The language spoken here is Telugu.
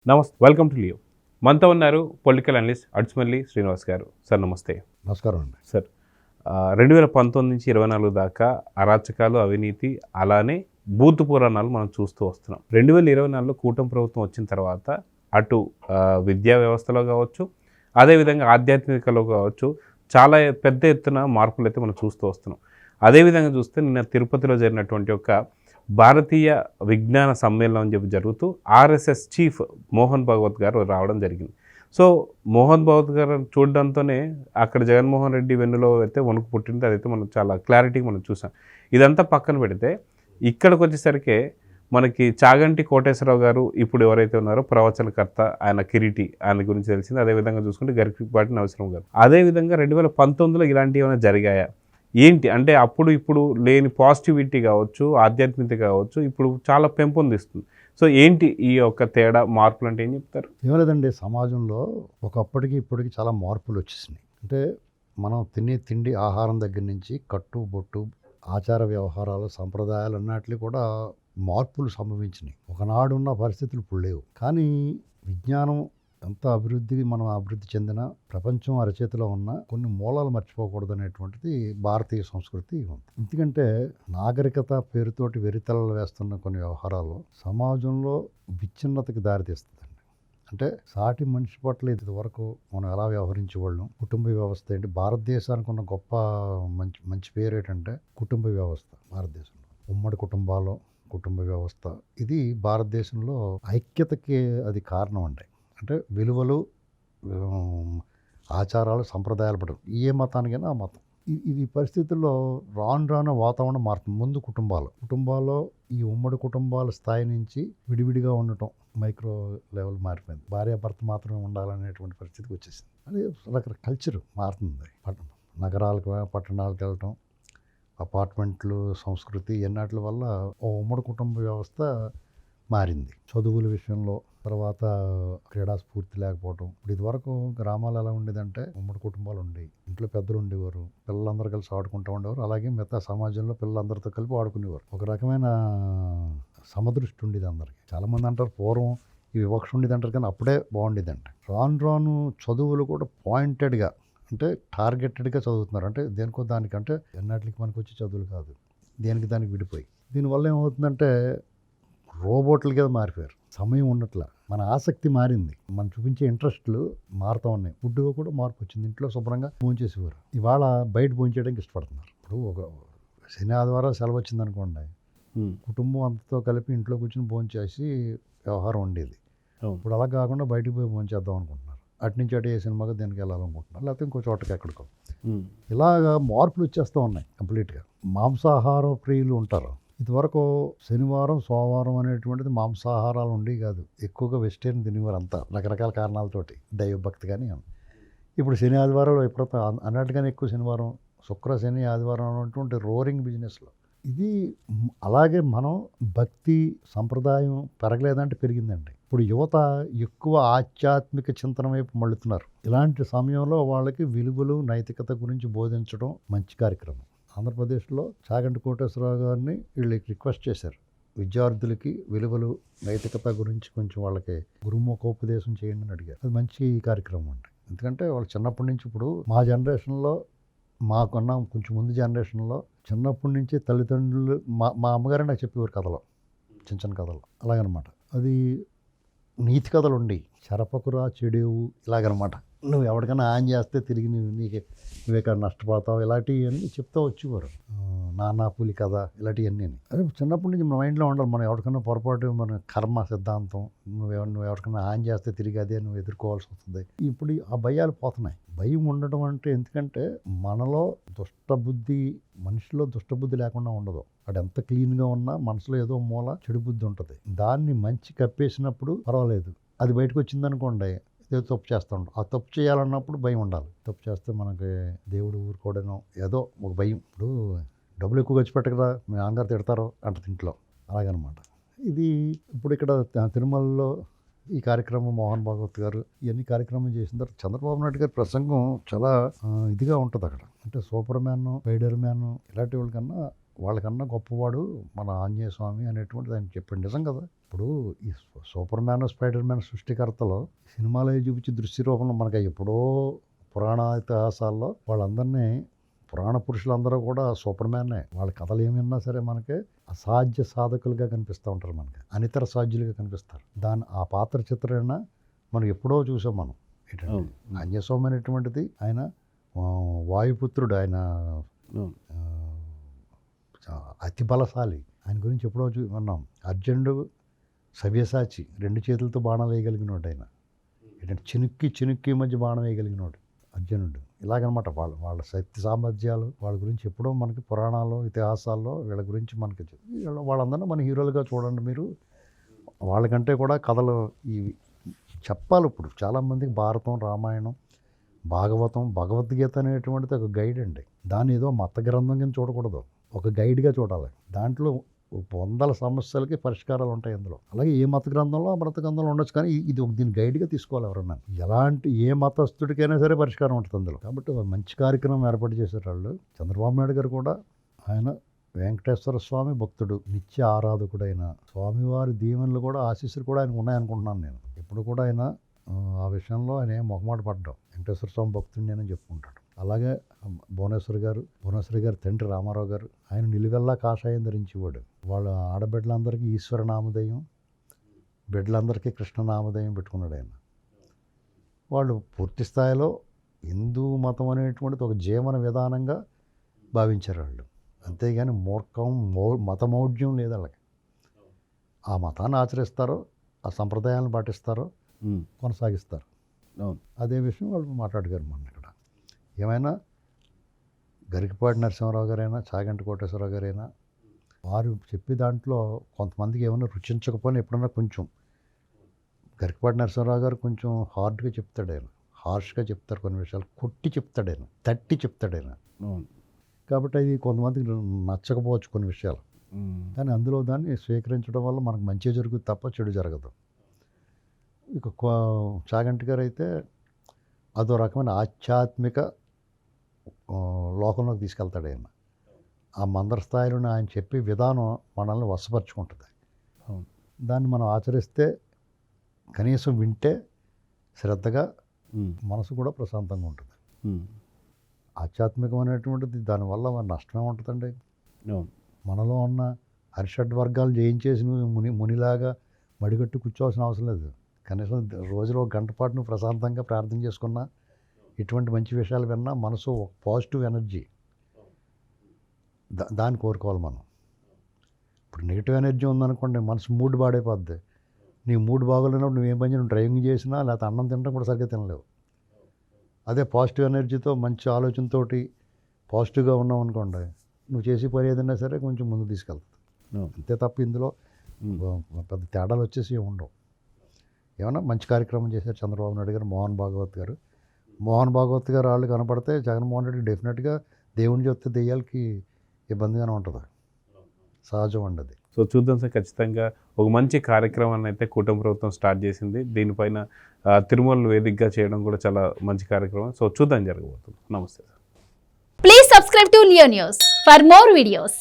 నమస్తే, వెల్కమ్ టు లియో. మనతో ఉన్నారు పొలిటికల్ అనలిస్ట్ అడ్స్మల్లి శ్రీనివాస్ గారు. సార్ నమస్తే. నమస్కారం అండి. సార్ 2019 నుంచి 24 దాకా అరాచకాలు, అవినీతి, అలానే బూతు పురాణాలు మనం చూస్తూ వస్తున్నాం. 2024లో కూటమి ప్రభుత్వం వచ్చిన తర్వాత అటు విద్యా వ్యవస్థలో కావచ్చు, అదేవిధంగా ఆధ్యాత్మికలో కావచ్చు, చాలా పెద్ద ఎత్తున మార్పులు అయితే మనం చూస్తూ వస్తున్నాం. అదేవిధంగా చూస్తే నిన్న తిరుపతిలో జరిగినటువంటి ఒక భారతీయ విజ్ఞాన సమ్మేళనం అని చెప్పి జరుగుతూ ఆర్ఎస్ఎస్ చీఫ్ మోహన్ భాగవత్ గారు రావడం జరిగింది. సో మోహన్ భాగవత్ గారు చూడడంతోనే అక్కడ జగన్మోహన్ రెడ్డి వెన్నులో అయితే వణుకు పుట్టింది. అదైతే మనం చాలా క్లారిటీగా మనం చూసాం. ఇదంతా పక్కన పెడితే ఇక్కడికి వచ్చేసరికి మనకి చాగంటి కోటేశ్వరరావు గారు ఇప్పుడు ఎవరైతే ఉన్నారో ప్రవచనకర్త, ఆయన కిరీటి, ఆయన గురించి తెలిసింది. అదేవిధంగా చూసుకుంటే గరికపాటి నరసింహ గారు. అదేవిధంగా 2019లో ఇలాంటివి ఏమైనా జరిగాయా ఏంటి అంటే అప్పుడు ఇప్పుడు లేని పాజిటివిటీ కావచ్చు, ఆధ్యాత్మికత కావచ్చు, ఇప్పుడు చాలా పెంపొందిస్తుంది. సో ఏంటి ఈ యొక్క తేడా, మార్పులు అంటే ఏం చెప్తారు? ఏం లేదండి, సమాజంలో ఒకప్పటికి ఇప్పటికి చాలా మార్పులు వచ్చేసినాయి. అంటే మనం తినే తిండి, ఆహారం దగ్గర నుంచి కట్టు బొట్టు, ఆచార వ్యవహారాలు, సంప్రదాయాలు అన్నట్లు కూడా మార్పులు సంభవించినాయి. ఒకనాడు ఉన్న పరిస్థితులు ఇప్పుడు లేవు. కానీ విజ్ఞానం ఎంత మనం అభివృద్ధి చెందిన ప్రపంచం అరచేతిలో ఉన్న కొన్ని మూలాలు మర్చిపోకూడదు అనేటువంటిది భారతీయ సంస్కృతి ఉంది. ఎందుకంటే నాగరికత పేరుతోటి వెరితలలు వేస్తున్న కొన్ని వ్యవహారాలు సమాజంలో విచ్ఛిన్నతకి దారితీస్తుందండి. అంటే సాటి మనిషి పట్ల ఇది వరకు మనం ఎలా వ్యవహరించేవాళ్ళం, కుటుంబ వ్యవస్థ ఏంటి, భారతదేశానికి ఉన్న గొప్ప మంచి పేరు ఏంటంటే కుటుంబ వ్యవస్థ. భారతదేశంలో ఉమ్మడి కుటుంబ వ్యవస్థ ఇది భారతదేశంలో ఐక్యతకి అది కారణం అండి. అంటే విలువలు, ఆచారాలు, సంప్రదాయాలు పడవు. ఏ మతానికైనా ఆ మతం. ఇది పరిస్థితుల్లో రాను వాతావరణం మారుతుంది. ముందు కుటుంబాల్లో ఈ ఉమ్మడి కుటుంబాల స్థాయి నుంచి విడివిడిగా ఉండటం మైక్రో లెవెల్ మారిపోయింది. భార్యాభర్త మాత్రమే ఉండాలనేటువంటి పరిస్థితికి వచ్చేసింది. అది రకరకాల కల్చర్ మారుతుంది. నగరాలకు, పట్టణాలకు వెళ్ళటం, అపార్ట్మెంట్లు, సంస్కృతి ఎన్నాటి వల్ల ఓ ఉమ్మడి కుటుంబ వ్యవస్థ మారింది. చదువుల విషయంలో, తర్వాత క్రీడా స్ఫూర్తి లేకపోవటం. ఇప్పుడు ఇదివరకు గ్రామాలు ఎలా ఉండేదంటే ఉమ్మడి కుటుంబాలు ఉండేవి. ఇంట్లో పెద్దలు ఉండేవారు, పిల్లలందరూ కలిసి ఆడుకుంటూ ఉండేవారు. అలాగే మిగతా సమాజంలో పిల్లలందరితో కలిపి ఆడుకునేవారు. ఒక రకమైన సమదృష్టి ఉండేది అందరికీ. చాలామంది అంటారు పూర్వం ఈ వివక్ష ఉండేది అంటారు, కానీ అప్పుడే బాగుండేదంట. రాను చదువులు కూడా పాయింటెడ్గా, అంటే టార్గెటెడ్గా చదువుతున్నారు. అంటే దేనికో దానికంటే ఎన్నాటికి మనకు వచ్చి చదువులు కాదు, దానికి విడిపోయి. దీనివల్ల ఏమవుతుందంటే రోబోట్ల కింద మారిపోయారు. సమయం ఉన్నట్ల మన ఆసక్తి మారింది. మనం చూపించే ఇంట్రెస్ట్లు మారుతూ ఉన్నాయి. ఫుడ్ కూడా మార్పు వచ్చింది. ఇంట్లో శుభ్రంగా భోంచేసేవారు, ఇవాళ బయట భోంచేయడానికి ఇష్టపడుతున్నారు. ఇప్పుడు ఒక శని ఆదివారం సెలవు వచ్చింది అనుకోండి, కుటుంబం అంతతో కలిపి ఇంట్లో కూర్చొని భోంచేసి వ్యవహారం ఉండేది. ఇప్పుడు అలా కాకుండా బయటకు పోయి భోంచేద్దాం అనుకుంటున్నారు. అటు నుంచి అటు ఏ సినిమాగా దీనికి వెళ్ళాలనుకుంటున్నారు, లేకపోతే ఇంకో చోటకి ఎక్కడికో. ఇలాగా మార్పులు వచ్చేస్తూ ఉన్నాయి కంప్లీట్గా. మాంసాహార ప్రియులు ఉంటారు. ఇదివరకు శనివారం, సోమవారం అనేటువంటిది మాంసాహారాలు ఉండేవి కాదు. ఎక్కువగా వెజిటేరియన్ తినేవారు అంతా, రకరకాల కారణాలతోటి, దైవభక్తి కానీ. ఇప్పుడు శని ఆదివారాలు విపరీతం, అన్నట్టుగానే ఎక్కువ శనివారం, శుక్ర శని ఆదివారం అనేటువంటి రోరింగ్ బిజినెస్లో ఇది. అలాగే మనం భక్తి సంప్రదాయం పెరగలేదంటే పెరిగిందండి. ఇప్పుడు యువత ఎక్కువ ఆధ్యాత్మిక చింతన వైపు మళ్ళుతున్నారు. ఇలాంటి సమయంలో వాళ్ళకి విలువలు, నైతికత గురించి బోధించడం మంచి కార్యక్రమం. ఆంధ్రప్రదేశ్లో చాగంటి కోటేశ్వరరావు గారిని వీళ్ళకి రిక్వెస్ట్ చేశారు, విద్యార్థులకి విలువలు, నైతికత గురించి కొంచెం వాళ్ళకి గురుముఖోపదేశం చేయండి అని అడిగారు. అది మంచి కార్యక్రమం అండి. ఎందుకంటే వాళ్ళు చిన్నప్పటి నుంచి, ఇప్పుడు మా జనరేషన్లో, మాకున్న కొంచెం ముందు జనరేషన్లో చిన్నప్పటి నుంచి తల్లిదండ్రులు, మా అమ్మగారే నాకు చెప్పేవారు కథలు, చిన్న కథలు అలాగనమాట. అది నీతి కథలు ఉండి, చెరపకురా చెడేవు ఇలాగనమాట. నువ్వు ఎవరికైనా ఆన్ చేస్తే తిరిగి నువ్వే కాదు నష్టపోతావు, ఇలాంటివి అన్నీ చెప్తూ వచ్చేవారు. నానా పులి కథ, ఇలాంటివన్నీ. అదే చిన్నప్పటి నుంచి మన మైండ్లో ఉండాలి. మనం ఎవరికైనా పొరపాటు, మన కర్మ సిద్ధాంతం, నువ్వు ఎవరికైనా ఆన్ చేస్తే తిరిగి అదే నువ్వు ఎదుర్కోవాల్సి వస్తుంది. ఇప్పుడు ఆ భయాలు పోతున్నాయి. భయం ఉండడం అంటే ఎందుకంటే మనలో మనిషిలో దుష్టబుద్ధి లేకుండా ఉండదు. అది ఎంత క్లీన్గా ఉన్నా మనసులో ఏదో మూల చెడు బుద్ధి ఉంటుంది. దాన్ని మంచి కప్పేసినప్పుడు పర్వాలేదు. అది బయటకు వచ్చిందనుకోండి, ఏదో తప్పు చేస్తూ ఉంటాం. ఆ తప్పు చేయాలన్నప్పుడు భయం ఉండాలి. తప్పు చేస్తే మనకి దేవుడు ఊరుకోవడనో ఏదో ఒక భయం. ఇప్పుడు డబ్బులు ఎక్కువ ఖర్చు పెట్టకదా, మీ నాన్నగారు తిడతారో అంటది ఇంట్లో, అలాగనమాట. ఇది ఇప్పుడు ఇక్కడ తిరుమలలో ఈ కార్యక్రమం మోహన్ భాగవత్ గారు ఇవన్నీ కార్యక్రమం చేసిన తర్వాత చంద్రబాబు నాయుడు గారి ప్రసంగం చాలా ఇదిగా ఉంటుంది అక్కడ. అంటే సూపర్ మ్యాన్, స్పైడర్ మ్యాన్ ఇలాంటి వాళ్ళకన్నా గొప్పవాడు మన ఆంజనేయ స్వామి అనేటువంటిది ఆయన చెప్పాడు. నిజం కదా. ఇప్పుడు ఈ సూపర్ మ్యాన్ స్పైడర్ మ్యాన్ సృష్టికర్తలు సినిమాలో చూపించి దృశ్య రూపంలో మనకి ఎప్పుడో పురాణ ఇతిహాసాల్లో వాళ్ళందరినీ పురాణ పురుషులందరూ కూడా సూపర్ మ్యాన్నే. వాళ్ళ కథలు ఏమైనా సరే మనకి అసాధ్య సాధకులుగా కనిపిస్తూ ఉంటారు, మనకి అనితర సాధ్యులుగా కనిపిస్తారు. ఆ పాత్ర చిత్రణ మనం ఎప్పుడో చూసాం మనం. ఏంటంటే అంజస్వామి అనేటువంటిది ఆయన వాయుపుత్రుడు, ఆయన అతి బలశాలి. ఆయన గురించి ఎప్పుడో విన్నాం. అర్జునుడు సవ్యసాచి, 2 చేతులతో బాణం వేయగలిగినోడు ఆయన. ఏంటంటే చినుక్కి మధ్య బాణం వేయగలిగినోడు అర్జునుడు. ఇలాగనమాట వాళ్ళ శక్తి సామర్థ్యాలు వాళ్ళ గురించి ఎప్పుడో మనకి పురాణాలు ఇతిహాసాల్లో వీళ్ళ గురించి మనకి వాళ్ళందరినీ మన హీరోలుగా చూడండి మీరు. వాళ్ళకంటే కూడా కథలు ఇవి చెప్పాలి. ఇప్పుడు చాలామందికి భారతం, రామాయణం, భాగవతం, భగవద్గీత అనేటువంటిది ఒక గైడ్ అండి. దాన్ని ఏదో మత గ్రంథం కింద చూడకూడదు, ఒక గైడ్గా చూడాలి. దాంట్లో వందల సమస్యలకి పరిష్కారాలు ఉంటాయి అందులో. అలాగే ఏ మత గ్రంథంలో ఆ మత గ్రంథంలో ఉండొచ్చు, కానీ ఇది దీన్ని గైడ్గా తీసుకోవాలి ఎవరన్నా. ఎలాంటి ఏ మతస్థుడికైనా సరే పరిష్కారం ఉంటుంది అందులో. కాబట్టి మంచి కార్యక్రమం ఏర్పాటు చేశారు వాళ్ళు. చంద్రబాబు నాయుడు గారు కూడా ఆయన వెంకటేశ్వర స్వామి భక్తుడు, నిత్య ఆరాధకుడైన స్వామివారి దీవెనలు కూడా ఆశీస్సులు కూడా ఆయనకు ఉన్నాయనుకుంటున్నాను నేను. ఇప్పుడు కూడా ఆయన ఆ విషయంలో ఆయన ఏం మొహమాట పడ్డాం, వెంకటేశ్వర స్వామి భక్తుడిని నేను చెప్పుకుంటాడు. అలాగే భువనేశ్వరి గారు తండ్రి రామారావు గారు, ఆయన నిలువెల్లా కాషాయం ధరించేవాడు. వాళ్ళ ఆడబిడ్డలందరికీ ఈశ్వర నామధేయం, బిడ్డలందరికీ కృష్ణ నామధేయం పెట్టుకున్నాడు ఆయన. వాళ్ళు పూర్తి స్థాయిలో హిందూ మతం అనేటువంటిది ఒక జీవన విధానంగా భావించారు వాళ్ళు. అంతేగాని మతమౌఢ్యం లేదు వాళ్ళకి. ఆ మతాన్ని ఆచరిస్తారో, ఆ సంప్రదాయాలను పాటిస్తారో, కొనసాగిస్తారు. అదే విషయం వాళ్ళు మాట్లాడగారు మొన్న ఇక్కడ. ఏమైనా గరికపాటి నరసింహారావు గారైనా, చాగంటి కోటేశ్వరరావు గారైనా, వారు చెప్పే దాంట్లో కొంతమందికి ఏమైనా రుచించకపోయినా ఎప్పుడన్నా కొంచెం గరికపాటి నరసింహారావు గారు కొంచెం హార్డ్గా చెప్తాడు ఆయన, హార్ష్గా చెప్తారు కొన్ని విషయాలు, కొట్టి చెప్తాడు ఆయన, తట్టి చెప్తాడు ఆయన. కాబట్టి అది కొంతమందికి నచ్చకపోవచ్చు కొన్ని విషయాలు, కానీ అందులో దాన్ని స్వీకరించడం వల్ల మనకు మంచి జరుగుతుంది తప్ప చెడు జరగదు. ఇక చాగంటి గారు అయితే అదో రకమైన ఆధ్యాత్మిక లోకంలోకి తీసుకెళ్తాడు ఆయన. ఆ మందర స్థాయిలోనే ఆయన చెప్పే విధానం మనల్ని వశపరుచుకుంటుంది. దాన్ని మనం ఆచరిస్తే, కనీసం వింటే శ్రద్ధగా, మనసు కూడా ప్రశాంతంగా ఉంటుంది. ఆధ్యాత్మికం అనేటువంటిది దానివల్ల నష్టమే ఉంటుందండి. మనలో ఉన్న హరిషడ్ వర్గాలు జయించేసి నువ్వు మునిలాగా మడిగట్టు కూర్చోవాల్సిన అవసరం లేదు. కనీసం రోజులో 1 గంట పాటు నువ్వు ప్రశాంతంగా ప్రార్థన చేసుకున్నా, ఇటువంటి మంచి విషయాలు విన్నా, మనసు ఒక పాజిటివ్ ఎనర్జీ దాన్ని కోరుకోవాలి మనం. ఇప్పుడు నెగిటివ్ ఎనర్జీ ఉందనుకోండి, మనసు మూడ్ పాడైపోద్ది. నీ మూడ్ బాగోలేనప్పుడు నువ్వేం పని నువ్వు డ్రైవింగ్ చేసినా, లేకపోతే అన్నం తినడం కూడా సరిగ్గా తినలేవు. అదే పాజిటివ్ ఎనర్జీతో, మంచి ఆలోచనతోటి పాజిటివ్గా ఉన్నావు అనుకోండి, నువ్వు చేసే పని ఏదైనా సరే కొంచెం ముందు తీసుకెళ్తుంది. అంతే తప్ప ఇందులో పెద్ద తేడాలు వచ్చేసి ఉండవు. ఏమన్నా మంచి కార్యక్రమం చేశారు చంద్రబాబు నాయుడు గారు, మోహన్ భాగవత్ గారు. మోహన్ భాగవత్ గారు వాళ్ళు కనపడితే జగన్మోహన్ రెడ్డి డెఫినెట్గా దేవుని చెప్తే దెయ్యాలకి ఇబ్బందిగానే ఉంటుంది, సహజం అండి అది. సో చూద్దాం సార్, ఖచ్చితంగా ఒక మంచి కార్యక్రమాన్ని అయితే కూటమి ప్రభుత్వం స్టార్ట్ చేసింది. దీనిపైన తిరుమల వేదికగా చేయడం కూడా చాలా మంచి కార్యక్రమం. సో చూద్దాం జరగబోతుంది. నమస్తే sir. Please subscribe to Leo news for more videos.